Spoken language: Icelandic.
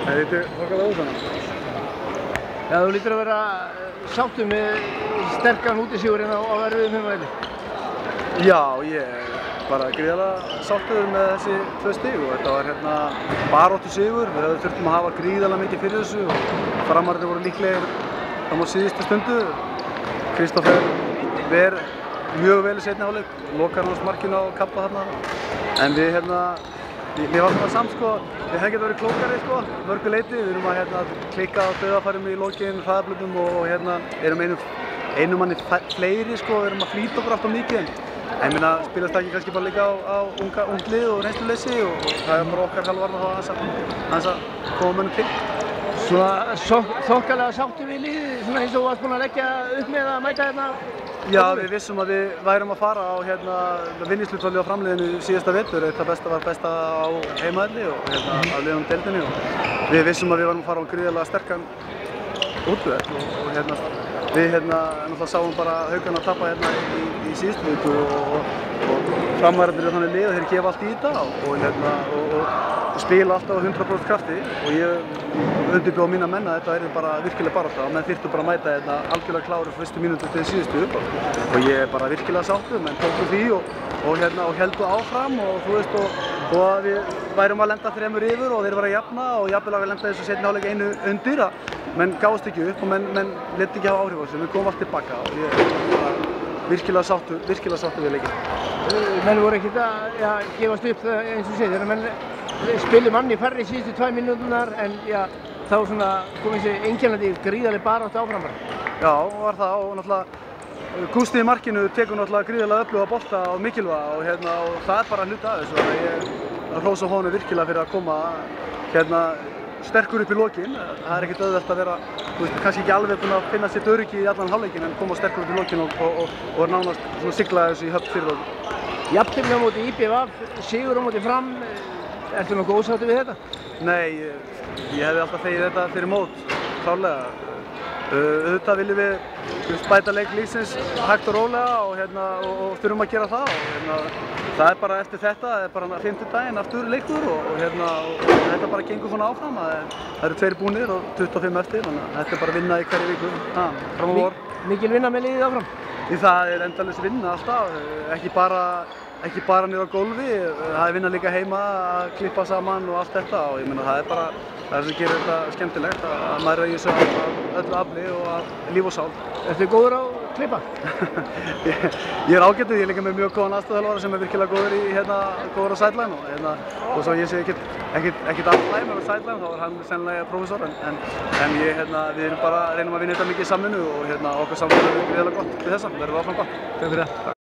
Það lítur þokkalega út hana. Já, þú lítur að vera sáttur með sterkan útisígur hérna á erfiðum heimavelli. Já, ég er bara gríðarlega sáttur með þessi 2 stig og þetta var hérna baráttu sigur. Við þurftum að hafa gríðarlega mikið fyrir þessu og framararnir voru líklegir fram á síðustu stundu. Kristoffer ver mjög vel í seinni hálfleik, lokar hans markinu á kappa þarna. En við mér var það samt sko, við hefði getað verið klókari sko, mörgu leyti. Við erum að klikka á dauðafærum í lokin, hraðablöndum og erum einum manni fleiri sko, við erum að flýta okkur alltaf mikið. En ég meina, spilast það ekki kannski bara líka á ungt lið og reynsluleysi og það er bara okkar þjálfarna þá aðeins að koma mönnum til. Svona þokkalega sáttur við liðið, svona eins og þú varst búinn að leggja upp með að mæta hérna? Já, við vissum að við værum að fara á vinningshlutfalli á framliðinu síðasta vetur. Það var besta á heimavelli og á liðunum deildinni og við vissum að við varum að fara á gríðarlega sterkan útvöð og við náttúrulega sáum bara Haukana að tappa í síðustu viku og framvararnir eru þannig lið að þeir gefa allt í þetta og spila alltaf á 100% krafti og ég undirbjó mína menn að þetta bara virkilega barátta og menn þyrftu bara að mæta algjörlega klárir fyrstu mínútu til síðustu og ég er bara virkilega sáttur, menn tóku því og héldu áfram og þú veist og að við værum að lenda 3 yfir og þeir var að jafna og jafnvel að við lenda þessu seinni hálfleik 1 undir að menn gáðust ekki upp og menn lét ekki hafa áhrif á þessu, við komum allt tilbaka og ég er bara virkilega sáttur við leikinn. Menn voru ekkert að gefast upp eins og segir, menn spilu manni færri síðustu 2 mínúturnar en þá svona kom þessi einkennandi gríðarleg barátta áfram bara. Já, var það og náttúrulega Gústi í markinu tekur náttúrulega gríðarlega öfluga bolta á mikilvæga og það er bara hluti af þessu þannig að ég hrósa honum virkilega fyrir að koma sterkur upp í lokin. Það er ekkert auðvelt að vera, kannski ekki alveg búinn að finna sitt öryggi í allan hálfleikinn en koma sterkur upp í lokin og nánast sigla þessu í höfn fyrir okkur. Jafntefli á móti IBVF, sigur á móti Fram, ertu nokkuð ósáttur við þetta? Nei, ég hefði alltaf þegið þetta fyrir mót, klárlega. Auðvitað viljum við bæta leik liðsins hægt og rólega og þurfum að gera það og það er bara eftir þetta, það er bara 5. daginn aftur leikur og þetta bara gengur svona áfram. Það eru 2 búnir og 25 eftir, þannig að þetta er bara vinna í hverju viku, fram á vor. Mikil vinna með liðið áfram? Það er endalaus vinna alltaf, ekki bara niður á gólfi, það er vinna líka heima að klippa saman og allt þetta og ég meina það er bara það sem gerir þetta skemmtilegt að maður er í þessu af öllu afli og af líf og sál. Ertu góður á klippa? Ég er ágættur, ég er líka með mjög góðan aðstoðarþjálfara sem er virkilega góður á sideline og svo ég sé ekkert allt slæmur á sideline, þá er hann sennilega prófessor en við erum bara reynum að vinna þetta mikið í samvinnu og okkar samvinnu er gríðarlega gott við þessa, verður áfram gott. Takk fyrir það.